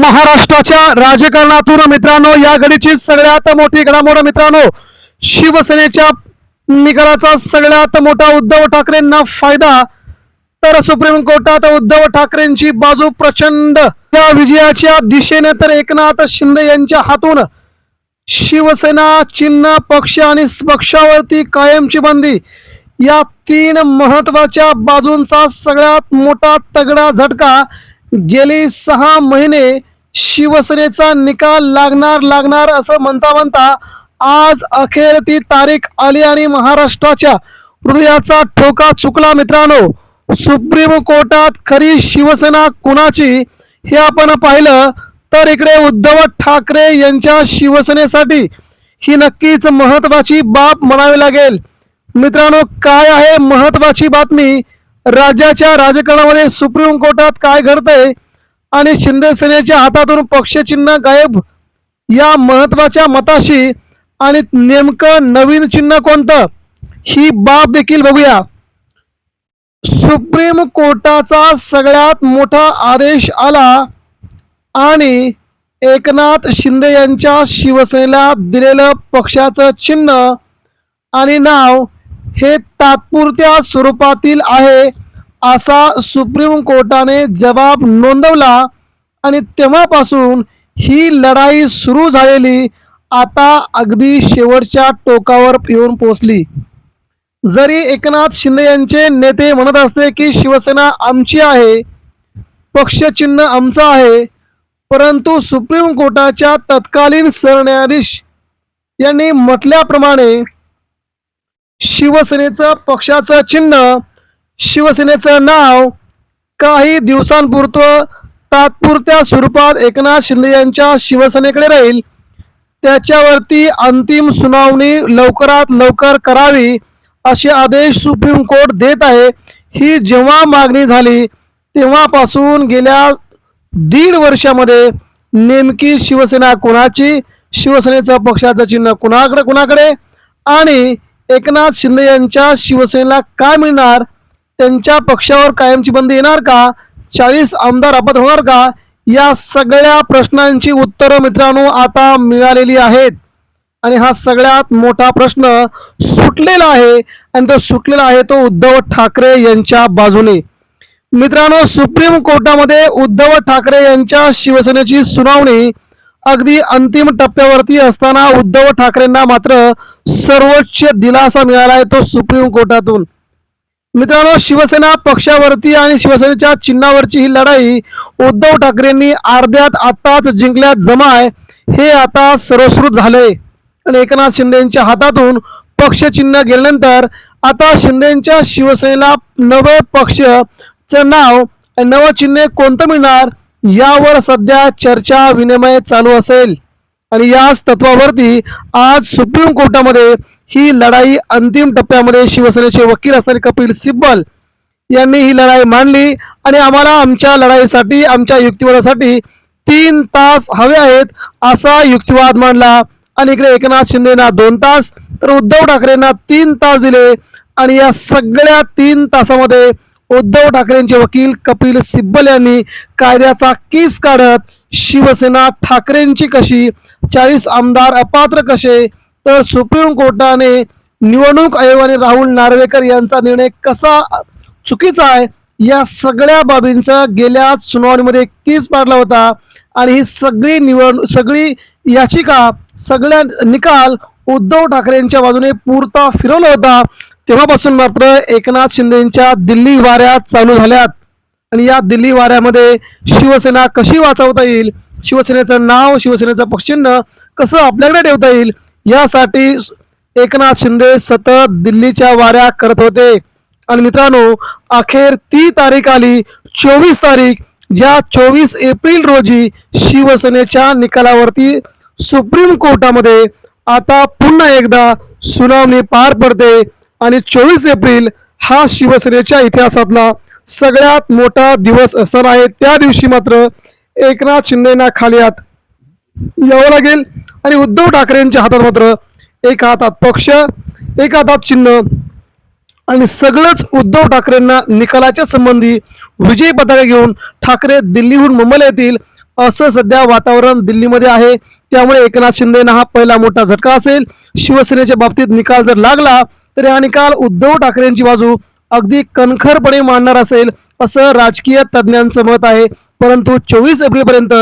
महाराष्ट्राच्या राजकारणातून मित्रांनो या घडीची सगळ्यात मोठी घडामोड मित्रांनो, शिवसेनेच्या निकालाचा सगळ्यात मोठा उद्धव ठाकरेंना फायदा, तर सुप्रीम कोर्टात उद्धव ठाकरेंची बाजू प्रचंड या विजयाच्या दिशेने, तर एकनाथ शिंदे यांच्या हातून शिवसेना, चिन्ह, पक्ष आणि पक्षावरती कायमची बंदी या तीन महत्वाच्या बाजूंचा सगळ्यात मोठा तगडा झटका. गेली 6 महिने शिवसेनेचा निकाल लागणार असं म्हणता आज अखेर ती तारीख आली आणि महाराष्ट्राच्या हृदयाचा ठोका चुकला मित्रांनो. सुप्रीम कोर्टात खरी शिवसेना कुणाची हे आपण पाहिलं तर इकडे उद्धव ठाकरे यांच्या शिवसेनेसाठी ही नक्कीच महत्वाची बाब म्हणावी लागेल मित्रांनो. काय आहे महत्वाची बातमी? राज्याच्या राजकारणामध्ये सुप्रीम कोर्टात काय घडतंय आणि शिंदे सेनेच्या हातातून पक्षचिन्ह गायब या महत्वाच्या मताशी आणि नेमकं नवीन चिन्ह कोणतं ही बाब देखील बघूया. सुप्रीम कोर्टाचा सगळ्यात मोठा आदेश आला आणि एकनाथ शिंदे यांच्या शिवसेनेला दिलेलं पक्षाचं चिन्ह आणि नाव हे तात्पुरत्या स्वरूपातील आहे असा सुप्रीम कोर्टाने जबाब नोंदवला आणि तेव्हापासून ही लढाई सुरू झालेली आता अगदी शेवटच्या टोकावर येऊन पोहोचली. जरी एकनाथ शिंदे यांचे नेते म्हणत असते की शिवसेना आमची आहे, पक्षचिन्ह आमचं आहे, परंतु सुप्रीम कोर्टाच्या तत्कालीन सरन्यायाधीश यांनी म्हटल्याप्रमाणे शिवसेनेचं पक्षाचं चिन्ह, शिवसेनेचं नाव काही दिवसांपुरतं तात्पुरत्या स्वरूपात एकनाथ शिंदे यांच्या शिवसेनेकडे राहील. त्याच्यावरती अंतिम सुनावणी लवकरात लवकर करावी असे आदेश सुप्रीम कोर्ट देत आहे. ही जेव्हा मागणी झाली तेव्हापासून गेल्या 1.5 वर्षामध्ये नेमकी शिवसेना कोणाची, शिवसेनेचं पक्षाचं चिन्ह कुणाकडे आणि एकनाथ शिंदे यांच्या शिवसेनेला काय मिळणार, त्यांच्या पक्षावर कायमची बंदी येणार का, 40 आमदार अपात्र होणार का, या सगळ्या प्रश्नांची उत्तरं मित्रांनो आता मिळालेली आहेत आणि हा सगळ्यात मोठा प्रश्न सुटलेला आहे आणि तो सुटलेला आहे तो उद्धव ठाकरे यांच्या बाजूने मित्रांनो. सुप्रीम कोर्टामध्ये उद्धव ठाकरे यांच्या शिवसेनेची सुनावणी अगदी अंतिम टप्प्यावरती असताना उद्धव ठाकरेंना मात्र सर्वोच्च दिलासा मिळाला आहे तो सुप्रीम कोर्टातून मित्रांनो. शिवसेना पक्षावरती आणि शिवसेनेच्या चिन्हावरची ही लढाई उद्धव ठाकरेंनी अर्ध्यात आताच जिंकल्यात जमाय हे आता सर्वश्रुत झालंय आणि एकनाथ शिंदेच्या हातातून पक्ष चिन्ह गेल्यानंतर आता शिंदेच्या शिवसेनेला नवे पक्षचं नाव आणि नवं चिन्ह कोणतं मिळणार यावर सध्या चर्चा विनिमय चालू असेल आणि याच तत्वावरती आज सुप्रीम कोर्टामध्ये ही लढाई अंतिम टप्प्यामध्ये शिवसेनेचे वकील असणारे कपिल सिब्बल यांनी ही लढाई मांडली आणि आम्हाला आमच्या लढाईसाठी, आमच्या युक्तिवादासाठी 3 तास हवे आहेत असा युक्तिवाद मांडला आणि इकडे एकनाथ शिंदेना 2 तास तर उद्धव ठाकरेंना 3 तास दिले आणि या सगळ्या 3 तासामध्ये उद्धव ठाकरेंचे वकील कपिल सिब्बल यांनी कायद्याचा कीस काढत शिवसेना ठाकरेंची कशी, 40 आमदार अपात्र कसे, तर सुप्रीम कोर्टाने निवडणूक आयोगाने राहुल नार्वेकर यांचा निर्णय कसा चुकीचा आहे या सगळ्या बाबींचा गेल्या सुनावणीमध्ये कीस पाडला होता आणि ही सगळी याचिका, सगळ्या निकाल उद्धव ठाकरेंच्या बाजूने पुरता फिरवला होता. तेव्हापासून मात्र एकनाथ शिंदेच्या दिल्ली वाऱ्या चालू झाल्यात आणि या दिल्ली वाऱ्यामध्ये शिवसेना कशी वाचवता येईल, शिवसेनेचं नाव, शिवसेनेचं पक्षचिन्ह कसं आपल्याकडे ठेवता येईल यासाठी एकनाथ शिंदे सतत दिल्लीच्या वाऱ्या करत होते आणि मित्रांनो अखेर ती तारीख आली 24 तारीख, ज्या 24 एप्रिल रोजी शिवसेनेच्या निकालावरती सुप्रीम कोर्टामध्ये आता पुन्हा एकदा सुनावणी पार पडते आणि 24 एप्रिल हा शिवसेनेच्या इतिहासातला सगळ्यात मोठा दिवस असणार आहे. त्या दिवशी मात्र एकनाथ शिंदेना खाली हात यावं लागेल आणि उद्धव ठाकरेंच्या हातात मात्र एक हातात पक्ष, एक हातात चिन्ह आणि सगळंच उद्धव ठाकरेंना निकालाच्या संबंधी विजय पताका घेऊन ठाकरे दिल्लीहून मुंबईला येतील असं सध्या वातावरण दिल्लीमध्ये आहे. त्यामुळे एकनाथ शिंदेना हा पहिला मोठा झटका असेल. शिवसेनेच्या बाबतीत निकाल जर लागला तर हा निकाल उद्धव ठाकरेंची बाजू अगदी कणखरपणे मांडणार असेल असं राजकीय तज्ज्ञांचं मत आहे. परंतु 24 एप्रिल पर्यंत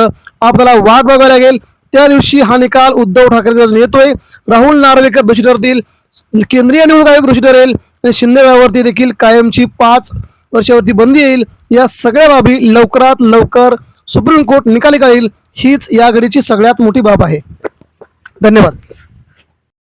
आपल्याला वाट बघावी लागेल. त्या दिवशी हा निकाल उद्धव ठाकरे बाजूने येतोय. राहुल नार्वेकर दोषी ठरतील, केंद्रीय निवडणूक आयोग दोषी ठरेल आणि शिंदे गावावरती देखील कायमची 5 वर्षावरती बंदी येईल. या सगळ्या बाबी लवकरात लवकर सुप्रीम कोर्ट निकाली काढेल हीच या घडीची सगळ्यात मोठी बाब आहे. धन्यवाद.